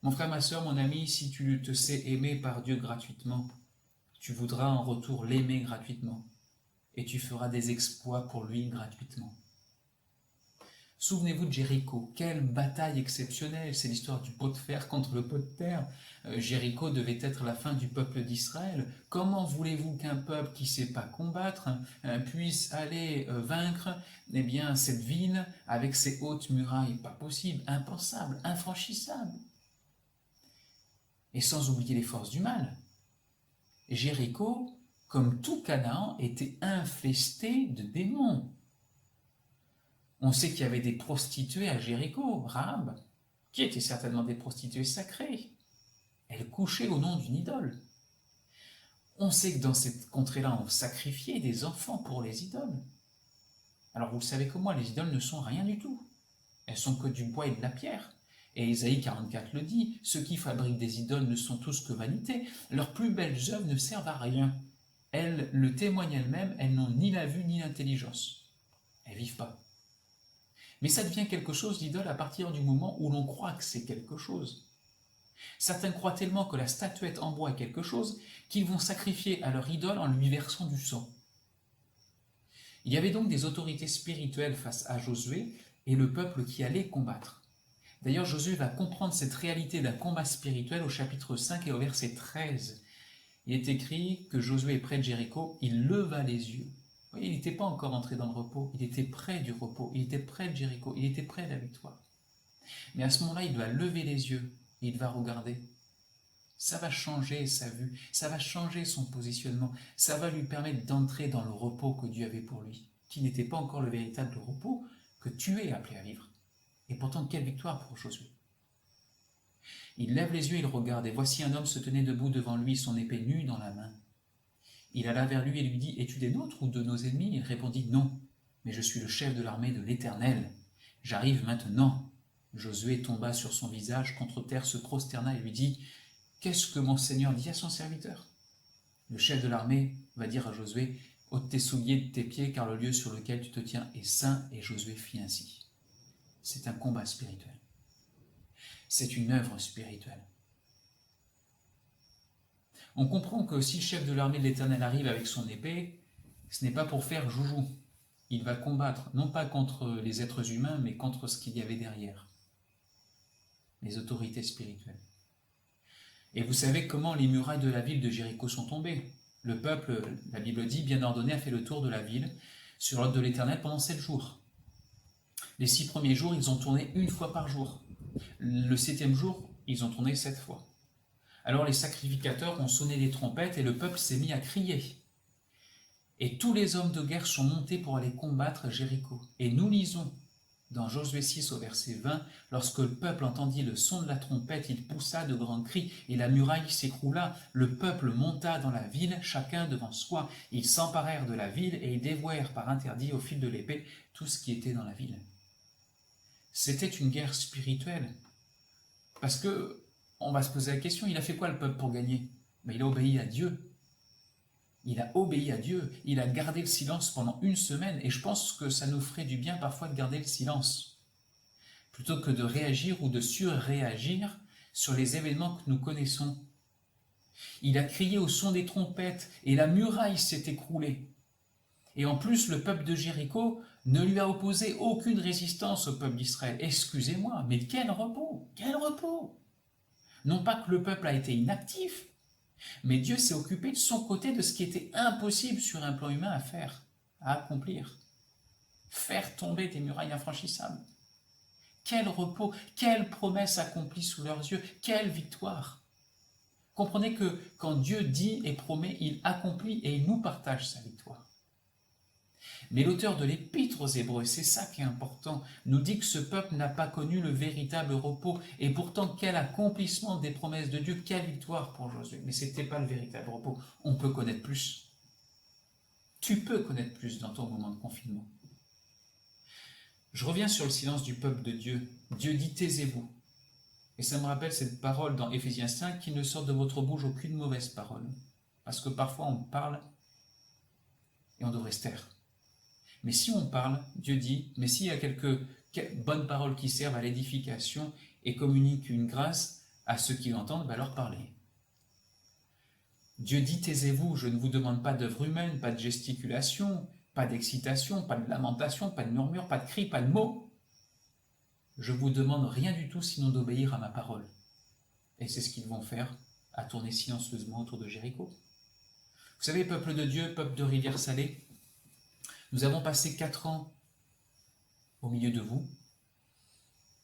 Mon frère, ma soeur, mon ami, si tu te sais aimer par Dieu gratuitement, tu voudras en retour l'aimer gratuitement et tu feras des exploits pour lui gratuitement. Souvenez-vous de Jéricho, quelle bataille exceptionnelle, c'est l'histoire du pot de fer contre le pot de terre. Jéricho devait être la fin du peuple d'Israël. Comment voulez-vous qu'un peuple qui ne sait pas combattre puisse aller vaincre cette ville avec ses hautes murailles? Pas possible, impensable, infranchissable. Et sans oublier les forces du mal. Jéricho, comme tout Canaan, était infesté de démons. On sait qu'il y avait des prostituées à Jéricho, Rahab, qui étaient certainement des prostituées sacrées. Elles couchaient au nom d'une idole. On sait que dans cette contrée-là, on sacrifiait des enfants pour les idoles. Alors vous le savez comme moi, les idoles ne sont rien du tout. Elles sont que du bois et de la pierre. Et Ésaïe 44 le dit, ceux qui fabriquent des idoles ne sont tous que vanité. Leurs plus belles œuvres ne servent à rien. Elles le témoignent elles-mêmes, elles n'ont ni la vue ni l'intelligence. Elles ne vivent pas. Mais ça devient quelque chose, l'idole, à partir du moment où l'on croit que c'est quelque chose. Certains croient tellement que la statuette en bois est quelque chose qu'ils vont sacrifier à leur idole en lui versant du sang. Il y avait donc des autorités spirituelles face à Josué et le peuple qui allait combattre. D'ailleurs, Josué va comprendre cette réalité d'un combat spirituel au chapitre 5 et au verset 13. Il est écrit que Josué est près de Jéricho, il leva les yeux. Vous voyez, il n'était pas encore entré dans le repos, il était près du repos, il était près de Jéricho, il était près de la victoire. Mais à ce moment-là, il va lever les yeux et il va regarder. Ça va changer sa vue, ça va changer son positionnement, ça va lui permettre d'entrer dans le repos que Dieu avait pour lui, qui n'était pas encore le véritable repos que tu es appelé à vivre. Et pourtant, quelle victoire pour Josué. Il lève les yeux, il regarde, et voici un homme se tenait debout devant lui, son épée nue dans la main. Il alla vers lui et lui dit, es-tu des nôtres ou de nos ennemis? Il répondit, non, mais je suis le chef de l'armée de l'Éternel. J'arrive maintenant. Josué tomba sur son visage contre terre, se prosterna et lui dit, qu'est-ce que mon Seigneur dit à son serviteur? Le chef de l'armée va dire à Josué, ôte tes souliers de tes pieds, car le lieu sur lequel tu te tiens est saint, et Josué fit ainsi. C'est un combat spirituel. C'est une œuvre spirituelle. On comprend que si le chef de l'armée de l'Éternel arrive avec son épée, ce n'est pas pour faire joujou. Il va combattre, non pas contre les êtres humains, mais contre ce qu'il y avait derrière. Les autorités spirituelles. Et vous savez comment les murailles de la ville de Jéricho sont tombées. Le peuple, la Bible dit, bien ordonné, a fait le tour de la ville sur l'ordre de l'Éternel pendant 7 jours. Les 6 premiers jours, ils ont tourné 1 fois par jour. Le 7e jour, ils ont tourné 7 fois. Alors les sacrificateurs ont sonné les trompettes et le peuple s'est mis à crier. Et tous les hommes de guerre sont montés pour aller combattre Jéricho. Et nous lisons dans Josué 6 au verset 20, lorsque le peuple entendit le son de la trompette, il poussa de grands cris et la muraille s'écroula. Le peuple monta dans la ville, chacun devant soi. Ils s'emparèrent de la ville et ils dévouèrent par interdit au fil de l'épée tout ce qui était dans la ville. C'était une guerre spirituelle. Parce que, on va se poser la question, il a fait quoi le peuple pour gagner? Il a obéi à Dieu. Il a obéi à Dieu. Il a gardé le silence pendant 1 semaine. Et je pense que ça nous ferait du bien parfois de garder le silence. Plutôt que de réagir ou de surréagir sur les événements que nous connaissons. Il a crié au son des trompettes et la muraille s'est écroulée. Et en plus, le peuple de Jéricho ne lui a opposé aucune résistance au peuple d'Israël. Excusez-moi, mais quel repos! Quel repos! Non pas que le peuple a été inactif, mais Dieu s'est occupé de son côté de ce qui était impossible sur un plan humain à faire, à accomplir. Faire tomber des murailles infranchissables. Quel repos, quelle promesse accomplie sous leurs yeux, quelle victoire! Comprenez que quand Dieu dit et promet, il accomplit et il nous partage sa victoire. Mais l'auteur de l'Épître aux Hébreux, c'est ça qui est important, nous dit que ce peuple n'a pas connu le véritable repos. Et pourtant, quel accomplissement des promesses de Dieu, quelle victoire pour Josué. Mais ce n'était pas le véritable repos. On peut connaître plus. Tu peux connaître plus dans ton moment de confinement. Je reviens sur le silence du peuple de Dieu. Dieu dit, taisez-vous. Et ça me rappelle cette parole dans Éphésiens 5, qu'il ne sort de votre bouche aucune mauvaise parole. Parce que parfois on parle et on devrait se taire. Mais si on parle, Dieu dit, mais s'il y a quelques bonnes paroles qui servent à l'édification et communiquent une grâce, À ceux qui l'entendent, va leur parler. Dieu dit, taisez-vous, je ne vous demande pas d'œuvre humaine, pas de gesticulation, pas d'excitation, pas de lamentation, pas de murmure, pas de cri, pas de mots. Je vous demande rien du tout sinon d'obéir à ma parole. Et c'est ce qu'ils vont faire, à tourner silencieusement autour de Jéricho. Vous savez, peuple de Dieu, peuple de Rivière-Salée, nous avons passé 4 ans au milieu de vous.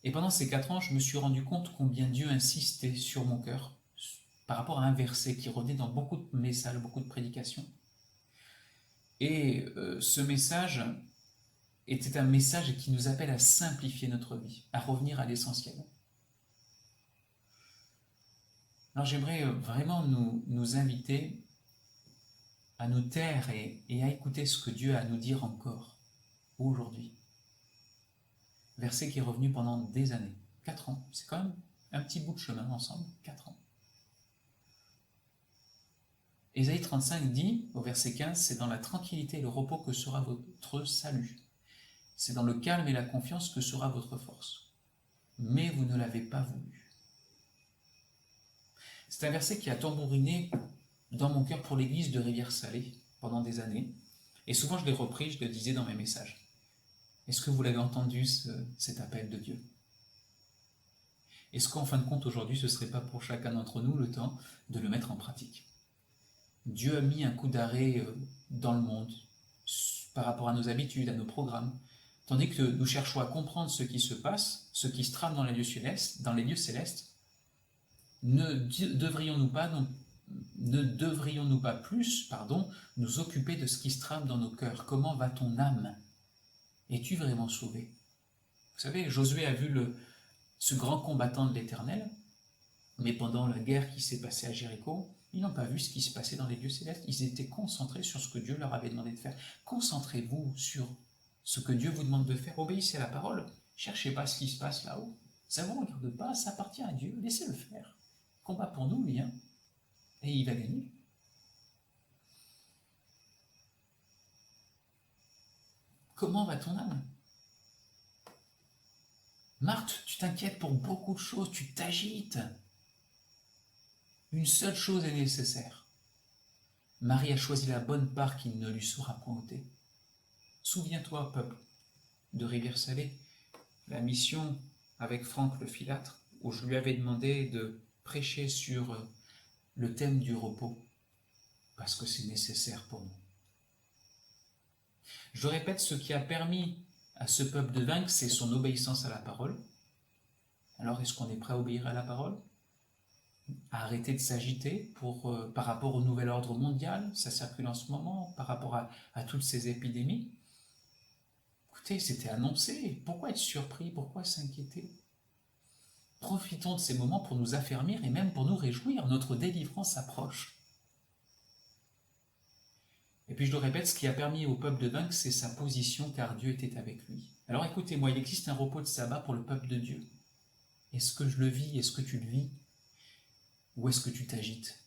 Et pendant ces 4 ans, je me suis rendu compte combien Dieu insistait sur mon cœur par rapport à un verset qui revenait dans beaucoup de messages, beaucoup de prédications. Et ce message était un message qui nous appelle à simplifier notre vie, à revenir à l'essentiel. Alors j'aimerais vraiment nous inviter à nous taire et à écouter ce que Dieu a à nous dire encore aujourd'hui. Verset qui est revenu pendant des années, 4 ans, c'est quand même un petit bout de chemin ensemble, 4 ans. Ésaïe 35 dit, au verset 15, c'est dans la tranquillité et le repos que sera votre salut. C'est dans le calme et la confiance que sera votre force. Mais vous ne l'avez pas voulu. C'est un verset qui a tambouriné dans mon cœur pour l'église de Rivière-Salée pendant des années. Et souvent je l'ai repris, je le disais dans mes messages. Est-ce que vous l'avez entendu, cet appel de Dieu? Est-ce qu'en fin de compte, aujourd'hui, ce ne serait pas pour chacun d'entre nous le temps de le mettre en pratique? Dieu a mis un coup d'arrêt dans le monde par rapport à nos habitudes, à nos programmes, tandis que nous cherchons à comprendre ce qui se passe, ce qui se trame dans les lieux célestes. Ne devrions-nous pas plus, nous occuper de ce qui se trame dans nos cœurs? Comment va ton âme? Es-tu vraiment sauvé? Vous savez, Josué a vu ce grand combattant de l'Éternel, mais pendant la guerre qui s'est passée à Jéricho, ils n'ont pas vu ce qui se passait dans les lieux célestes. Ils étaient concentrés sur ce que Dieu leur avait demandé de faire. Concentrez-vous sur ce que Dieu vous demande de faire. Obéissez à la parole. Cherchez pas ce qui se passe là-haut. Ça ne vous regarde pas, ça appartient à Dieu. Laissez-le faire. Combat pour nous, lui, hein, et il va gagner. Comment va ton âme? Marthe, tu t'inquiètes pour beaucoup de choses, tu t'agites. Une seule chose est nécessaire. Marie a choisi la bonne part qui ne lui sera point ôtée. Souviens-toi, peuple de Rivière-Salée, la mission avec Franck le Filâtre, où je lui avais demandé de prêcher sur le thème du repos, parce que c'est nécessaire pour nous. Je répète, ce qui a permis à ce peuple de vaincre, c'est son obéissance à la parole. Alors, est-ce qu'on est prêt à obéir à la parole? À arrêter de s'agiter par rapport au nouvel ordre mondial, ça circule en ce moment, par rapport à toutes ces épidémies? Écoutez, c'était annoncé. Pourquoi être surpris? Pourquoi s'inquiéter? Profitons de ces moments pour nous affermir et même pour nous réjouir. Notre délivrance approche. Et puis je le répète, ce qui a permis au peuple de vaincre, c'est sa position, car Dieu était avec lui. Alors écoutez-moi, il existe un repos de sabbat pour le peuple de Dieu. Est-ce que je le vis? Est-ce que tu le vis? Ou est-ce que tu t'agites?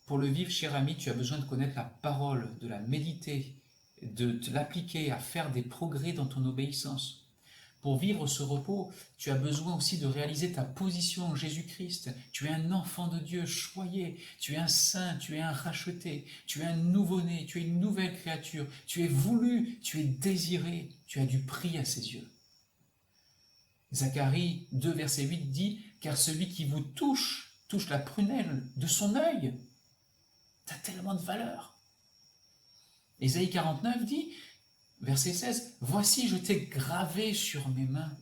Pour le vivre, cher ami, tu as besoin de connaître la parole, de la méditer, de l'appliquer, à faire des progrès dans ton obéissance. Pour vivre ce repos, tu as besoin aussi de réaliser ta position en Jésus-Christ. Tu es un enfant de Dieu choyé, tu es un saint, tu es un racheté, tu es un nouveau-né, tu es une nouvelle créature, tu es voulu, tu es désiré, tu as du prix à ses yeux. Zacharie 2, verset 8 dit « Car celui qui vous touche la prunelle de son œil. » T'as tellement de valeur. Ésaïe 49 dit, verset 16, « Voici, je t'ai gravé sur mes mains. »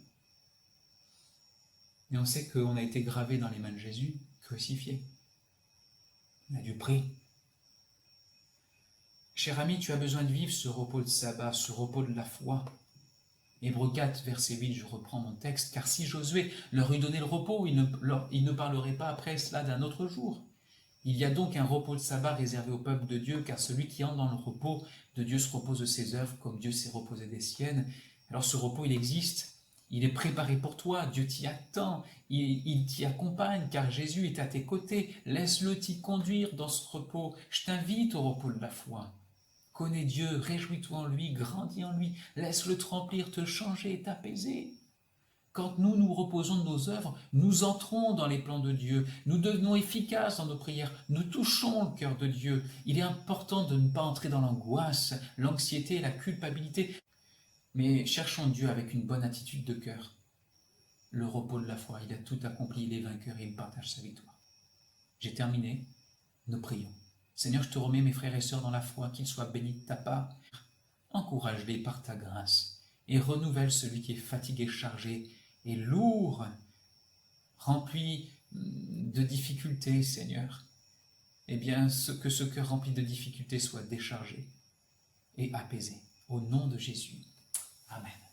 Et on sait qu'on a été gravé dans les mains de Jésus, crucifié. On a du prix. Cher ami, tu as besoin de vivre ce repos de sabbat, ce repos de la foi. Hébreux 4, verset 8, je reprends mon texte, « Car si Josué leur eût donné le repos, il ne parlerait pas après cela d'un autre jour. Il y a donc un repos de sabbat réservé au peuple de Dieu, car celui qui entre dans le repos de Dieu se repose de ses œuvres, comme Dieu s'est reposé des siennes. » Alors ce repos, il existe, il est préparé pour toi, Dieu t'y attend, il t'y accompagne, car Jésus est à tes côtés. Laisse-le t'y conduire dans ce repos. Je t'invite au repos de la foi. Connais Dieu, réjouis-toi en lui, grandis en lui, laisse-le te remplir, te changer, t'apaiser. Quand nous nous reposons de nos œuvres, nous entrons dans les plans de Dieu, nous devenons efficaces dans nos prières, nous touchons le cœur de Dieu. Il est important de ne pas entrer dans l'angoisse, l'anxiété et la culpabilité, mais cherchons Dieu avec une bonne attitude de cœur. Le repos de la foi, il a tout accompli, il est vainqueur et il partage sa victoire. J'ai terminé, nous prions. Seigneur, je te remets mes frères et sœurs dans la foi, qu'ils soient bénis de ta part. Encourage-les par ta grâce et renouvelle celui qui est fatigué, chargé et lourd, rempli de difficultés, Seigneur. Eh bien, que ce cœur rempli de difficultés soit déchargé et apaisé. Au nom de Jésus. Amen.